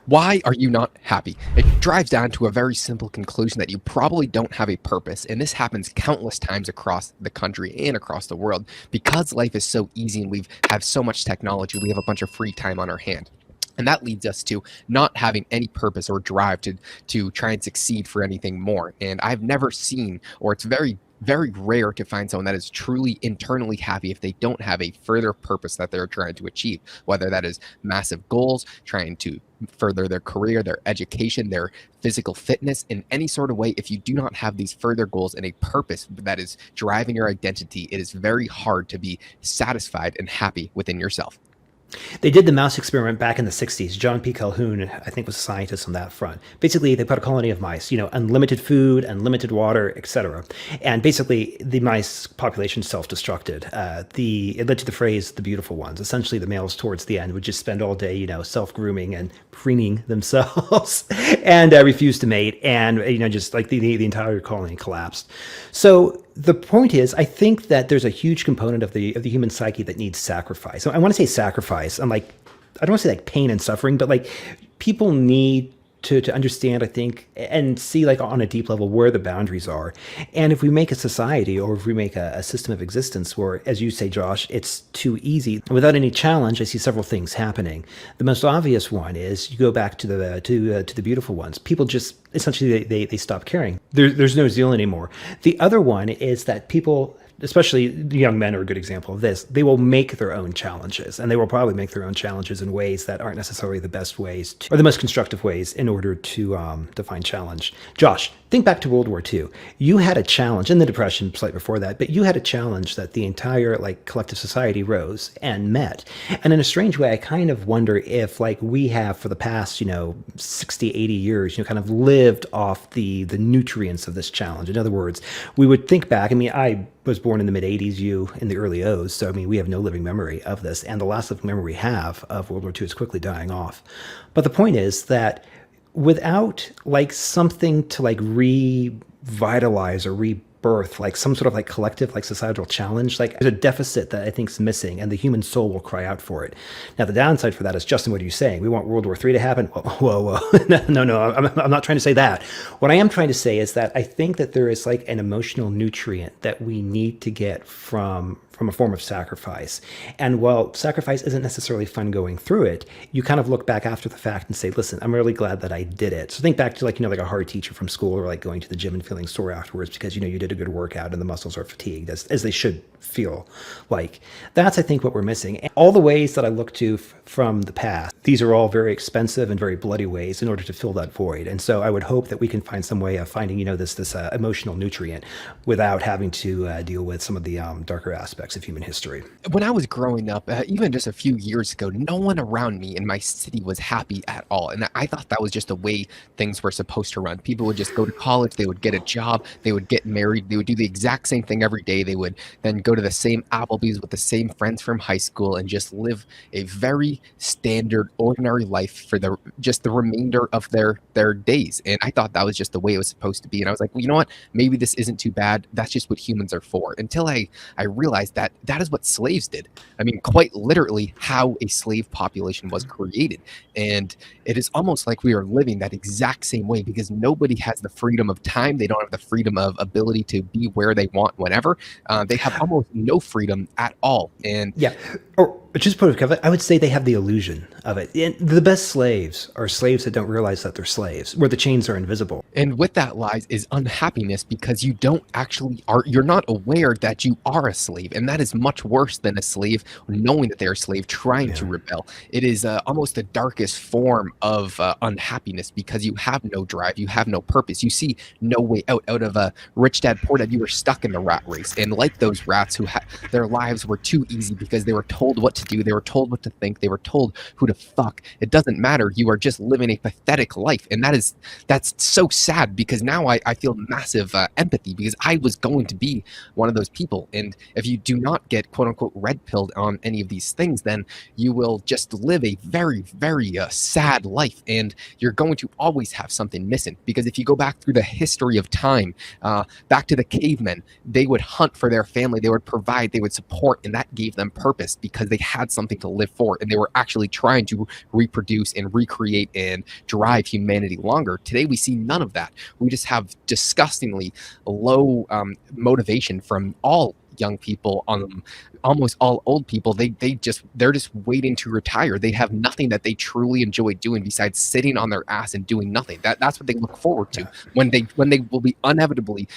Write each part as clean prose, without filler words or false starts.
Why are you not happy? It drives down to a very simple conclusion that you probably don't have a purpose. And this happens countless times across the country and across the world. Because life is so easy and we have so much technology, we have a bunch of free time on our hand. And that leads us to not having any purpose or drive to try and succeed for anything more. And I've never seen, or it's very rare to find someone that is truly internally happy if they don't have a further purpose that they're trying to achieve, whether that is massive goals, trying to further their career, their education, their physical fitness in any sort of way. If you do not have these further goals and a purpose that is driving your identity, it is very hard to be satisfied and happy within yourself. They did the mouse experiment back in the 60s. John P. Calhoun, I think, was a scientist on that front. Basically, they put a colony of mice, unlimited food, unlimited water, etc. And basically, the mice population self-destructed. It led to the phrase "the beautiful ones." Essentially, the males towards the end would just spend all day, self-grooming and preening themselves, and refuse to mate, and just like the entire colony collapsed. So the point is, I think that there's a huge component of the human psyche that needs sacrifice. So I want to say sacrifice. I don't want to say like pain and suffering, but like people need to understand, I think, and see like on a deep level where the boundaries are. And if we make a society or if we make a system of existence where, as you say, Josh, it's too easy without any challenge, I see several things happening. The most obvious one is you go back to the beautiful ones. People just essentially they stop caring. There's no zeal anymore. The other one is that people, especially young men, are a good example of this. They will make their own challenges, and they will probably make their own challenges in ways that aren't necessarily the best ways or the most constructive ways in order to define challenge. Josh, think back to World War II. You had a challenge, and the Depression slightly before that, but you had a challenge that the entire like collective society rose and met. And in a strange way, I kind of wonder if like we have for the past 60, 80 years, kind of lived off the nutrients of this challenge. In other words, we would think back. I mean, I was born in the mid 80s, you in the early O's. So, I mean, we have no living memory of this. And the last living memory we have of World War II is quickly dying off. But the point is that without like something to like revitalize or rebirth, like some sort of like collective, like societal challenge, like there's a deficit that I think is missing, and the human soul will cry out for it. Now, the downside for that is, Justin, what are you saying? We want World War III to happen? Whoa. No, I'm not trying to say that. What I am trying to say is that I think that there is like an emotional nutrient that we need to get from a form of sacrifice. And while sacrifice isn't necessarily fun going through it, you kind of look back after the fact and say, listen, I'm really glad that I did it. So think back to like, like a hard teacher from school, or like going to the gym and feeling sore afterwards because, you did a good workout and the muscles are fatigued as they should feel like. That's, I think, what we're missing. And all the ways that I look to from the past, these are all very expensive and very bloody ways in order to fill that void. And so I would hope that we can find some way of finding, this emotional nutrient without having to deal with some of the darker aspects of human history. When I was growing up, even just a few years ago, no one around me in my city was happy at all. And I thought that was just the way things were supposed to run. People would just go to college, they would get a job, they would get married, they would do the exact same thing every day. They would then go to the same Applebee's with the same friends from high school and just live a very standard, ordinary life for just the remainder of their days. And I thought that was just the way it was supposed to be. And I was like, well, you know what? Maybe this isn't too bad. That's just what humans are for. Until I realized that is what slaves did. I mean, quite literally how a slave population was created. And it is almost like we are living that exact same way, because nobody has the freedom of time. They don't have the freedom of ability to be where they want whenever. They have almost no freedom at all. And yeah, or just put it, I would say they have the illusion of it. And the best slaves are slaves that don't realize that they're slaves, where the chains are invisible. And with that lies is unhappiness, because you don't actually you're not aware that you are a slave. And that is much worse than a slave knowing that they're a slave trying to rebel. It is almost the darkest form of unhappiness, because you have no drive, you have no purpose, you see no way out of a rich dad poor dad. You were stuck in the rat race, and like those rats who their lives were too easy because they were told what to do, they were told what to think, they were told who to fuck. It doesn't matter. You are just living a pathetic life, and that's so sad, because now I feel massive empathy, because I was going to be one of those people. And if you do not get quote unquote red pilled on any of these things, then you will just live a very, very sad life, and you're going to always have something missing. Because if you go back through the history of time, back to the cavemen, they would hunt for their family, they would provide, they would support, and that gave them purpose, because they had something to live for and they were actually trying to reproduce and recreate and drive humanity longer. Today, we see none of that. We just have disgustingly low motivation from all young people, on almost all old people. They're just waiting to retire. They have nothing that they truly enjoy doing besides sitting on their ass and doing nothing. That's what they look forward to when they will be inevitably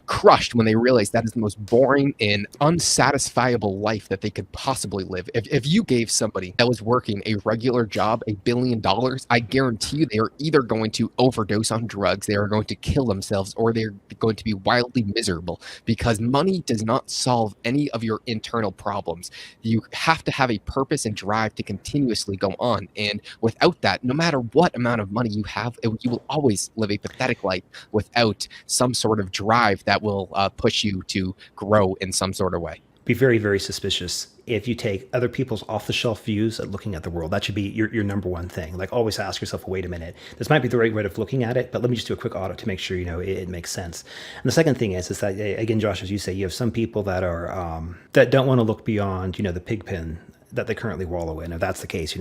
crushed when they realize that is the most boring and unsatisfiable life that they could possibly live. If you gave somebody that was working a regular job $1 billion, I guarantee you they are either going to overdose on drugs, they are going to kill themselves, or they're going to be wildly miserable, because money does not solve any of your internal problems. You have to have a purpose and drive to continuously go on. And without that, no matter what amount of money you have, you will always live a pathetic life without some sort of drive that will push you to grow in some sort of way. Be very, very suspicious if you take other people's off-the-shelf views at looking at the world. That should be your number one thing. Like, always ask yourself, wait a minute, this might be the right way of looking at it, but let me just do a quick audit to make sure, it makes sense. And the second thing is that, again, Josh, as you say, you have some people that are that don't want to look beyond, the pig pen that they currently wallow in. If that's the case,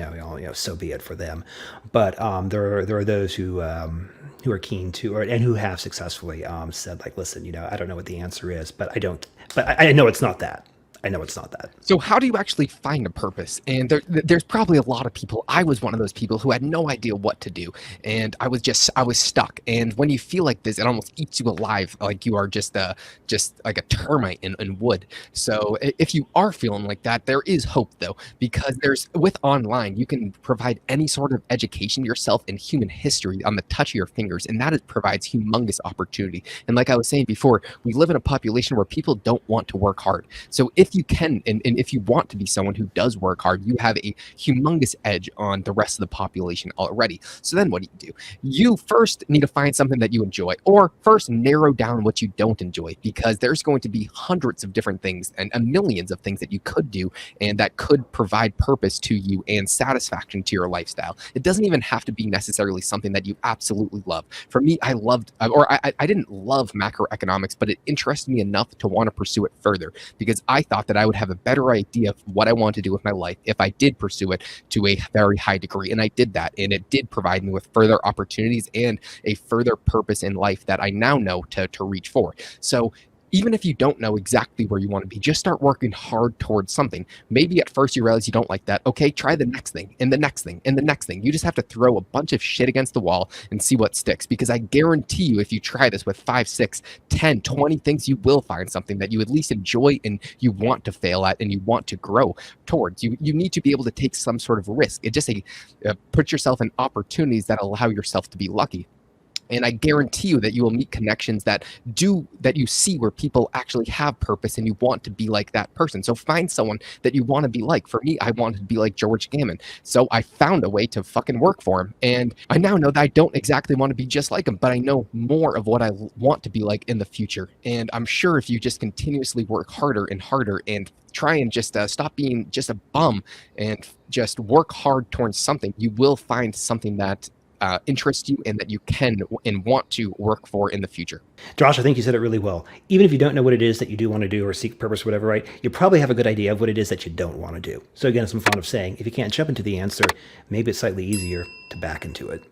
so be it for them. But there are those who are keen to, and who have successfully said, like, listen, I don't know what the answer is, but I know it's not that. I know it's not that. So how do you actually find a purpose? And there's probably a lot of people. I was one of those people who had no idea what to do, and I was stuck. And when you feel like this, it almost eats you alive, like you are just like a termite in wood. So if you are feeling like that, there is hope, though, because with online, you can provide any sort of education yourself in human history on the touch of your fingers, and that provides humongous opportunity. And like I was saying before, we live in a population where people don't want to work hard. So if you can, and if you want to be someone who does work hard, you have a humongous edge on the rest of the population already. So then what do? You first need to find something that you enjoy, or first narrow down what you don't enjoy, because there's going to be hundreds of different things and millions of things that you could do and that could provide purpose to you and satisfaction to your lifestyle. It doesn't even have to be necessarily something that you absolutely love. For me, I didn't love macroeconomics, but it interested me enough to want to pursue it further, because I thought that I would have a better idea of what I want to do with my life if I did pursue it to a very high degree. And I did that, and it did provide me with further opportunities and a further purpose in life that I now know to reach for. So even if you don't know exactly where you want to be, just start working hard towards something. Maybe at first you realize you don't like that. Okay, try the next thing and the next thing and the next thing. You just have to throw a bunch of shit against the wall and see what sticks, because I guarantee you, if you try this with 5, 6, 10, 20 things, you will find something that you at least enjoy and you want to fail at and you want to grow towards. You need to be able to take some sort of risk. It just put yourself in opportunities that allow yourself to be lucky. And I guarantee you that you will meet connections that you see where people actually have purpose and you want to be like that person. So find someone that you want to be like. For me, I wanted to be like George Gammon. So I found a way to fucking work for him. And I now know that I don't exactly want to be just like him, but I know more of what I want to be like in the future. And I'm sure if you just continuously work harder and harder and try and just stop being just a bum and just work hard towards something, you will find something that interests you and that you can and want to work for in the future. Josh, I think you said it really well. Even if you don't know what it is that you do want to do or seek purpose or whatever, right, you probably have a good idea of what it is that you don't want to do. So again, as I'm fond of saying, if you can't jump into the answer, maybe it's slightly easier to back into it.